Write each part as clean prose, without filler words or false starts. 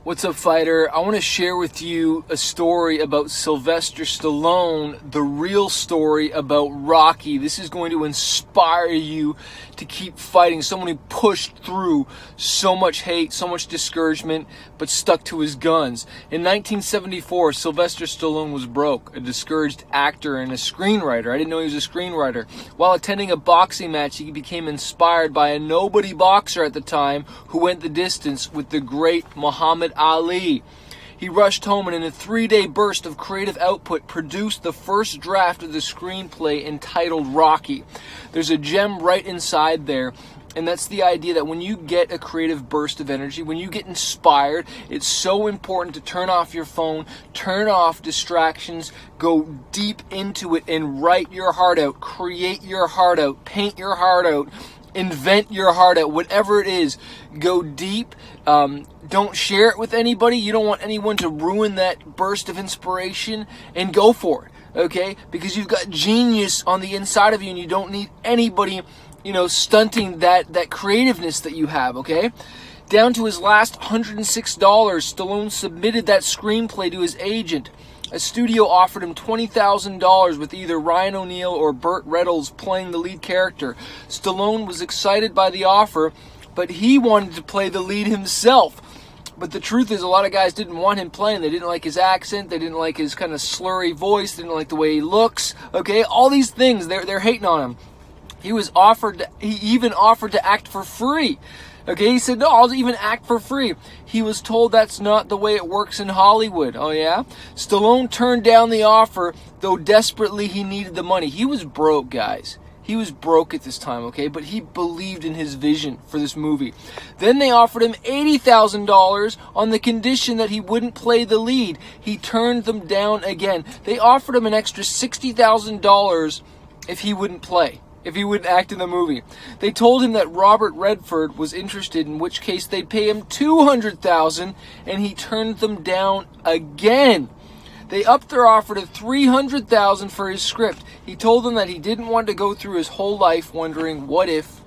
What's up, fighter? I want to share with you a story about Sylvester Stallone, the real story about Rocky. This is going to inspire you to keep fighting. Someone who pushed through so much hate, so much discouragement, but stuck to his guns. In 1974, Sylvester Stallone was broke, a discouraged actor and a screenwriter. I didn't know he was a screenwriter. While attending a boxing match, he became inspired by a nobody boxer at the time who went the distance with the great Muhammad Ali. He rushed home and in a 3-day burst of creative output produced the first draft of the screenplay entitled Rocky. There's a gem right inside there, and that's the idea that when you get a creative burst of energy, when you get inspired, it's so important to turn off your phone, turn off distractions, go deep into it and write your heart out, create your heart out, paint your heart out, invent your heart out, whatever it is. Go deep. Don't share it with anybody. You don't want anyone to ruin that burst of inspiration, and go for it, okay? Because you've got genius on the inside of you and you don't need anybody, stunting that creativeness that you have, okay? Down to his last $106, Stallone submitted that screenplay to his agent. A studio offered him $20,000 with either Ryan O'Neal or Burt Reynolds playing the lead character. Stallone was excited by the offer, but he wanted to play the lead himself. But the truth is, a lot of guys didn't want him playing. They didn't like his accent. They didn't like his kind of slurry voice. They didn't like the way he looks. Okay, all these things, they're hating on him. He even offered to act for free. Okay, he said, no, I'll even act for free. He was told that's not the way it works in Hollywood. Oh, yeah? Stallone turned down the offer, though desperately he needed the money. He was broke, guys. He was broke at this time, okay? But he believed in his vision for this movie. Then they offered him $80,000 on the condition that he wouldn't play the lead. He turned them down again. They offered him an extra $60,000 if he wouldn't play, if he wouldn't act in the movie. They told him that Robert Redford was interested, in which case they'd pay him $200,000, and he turned them down again. They upped their offer to $300,000 for his script. He told them that he didn't want to go through his whole life wondering, what if?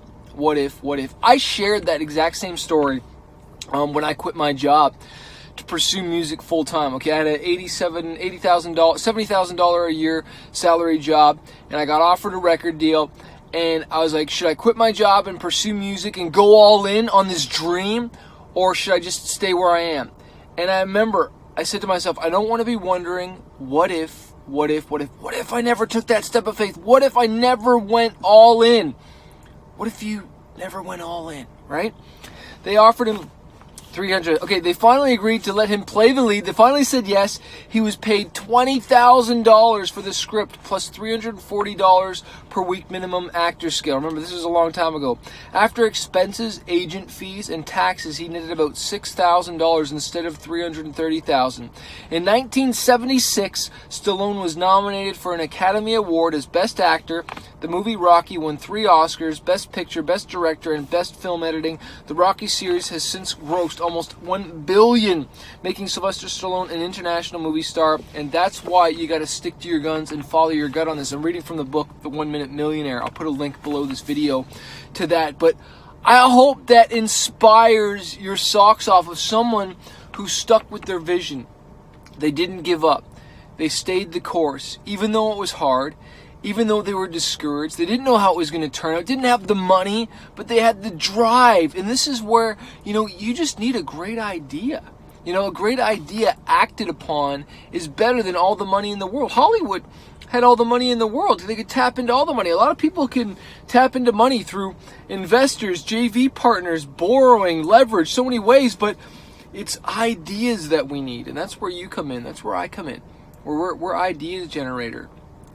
I shared that exact same story when I quit my job to pursue music full time. Okay, I had an $70,000 a year salary job, and I got offered a record deal, and I was like, should I quit my job and pursue music and go all in on this dream, or should I just stay where I am? And I remember I said to myself, I don't want to be wondering, what if I never took that step of faith? What if I never went all in? What if you never went all in, right? They offered him $300,000. Okay, they finally agreed to let him play the lead. They finally said yes. He was paid $20,000 for the script, plus $340 per week minimum actor scale. Remember, this was a long time ago. After expenses, agent fees, and taxes, he netted about $6,000 instead of $330,000. In 1976, Stallone was nominated for an Academy Award as Best Actor. The movie Rocky won 3 Oscars, Best Picture, Best Director, and Best Film Editing. The Rocky series has since grossed almost $1 billion, making Sylvester Stallone an international movie star, and that's why you got to stick to your guns and follow your gut on this. I'm reading from the book, The 1 Minute Millionaire. I'll put a link below this video to that, but I hope that inspires your socks off of someone who stuck with their vision. They didn't give up. They stayed the course, even though it was hard. Even though they were discouraged, they didn't know how it was going to turn out, didn't have the money, but they had the drive. And this is where, you just need a great idea. A great idea acted upon is better than all the money in the world. Hollywood had all the money in the world. They could tap into all the money. A lot of people can tap into money through investors, JV partners, borrowing, leverage, so many ways, but it's ideas that we need. And that's where you come in. That's where I come in. We're ideas generator.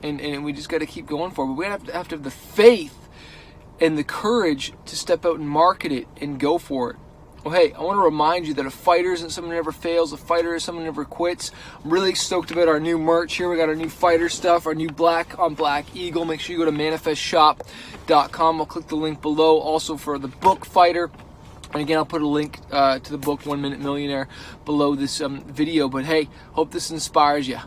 And we just got to keep going for it. But we have to have the faith and the courage to step out and market it and go for it. Well, hey, I want to remind you that a fighter isn't someone who never fails. A fighter is someone who never quits. I'm really stoked about our new merch here. We got our new fighter stuff, our new black on black eagle. Make sure you go to manifestshop.com. I'll click the link below also for the book Fighter. And again, I'll put a link to the book 1 Minute Millionaire below this video. But hey, hope this inspires you.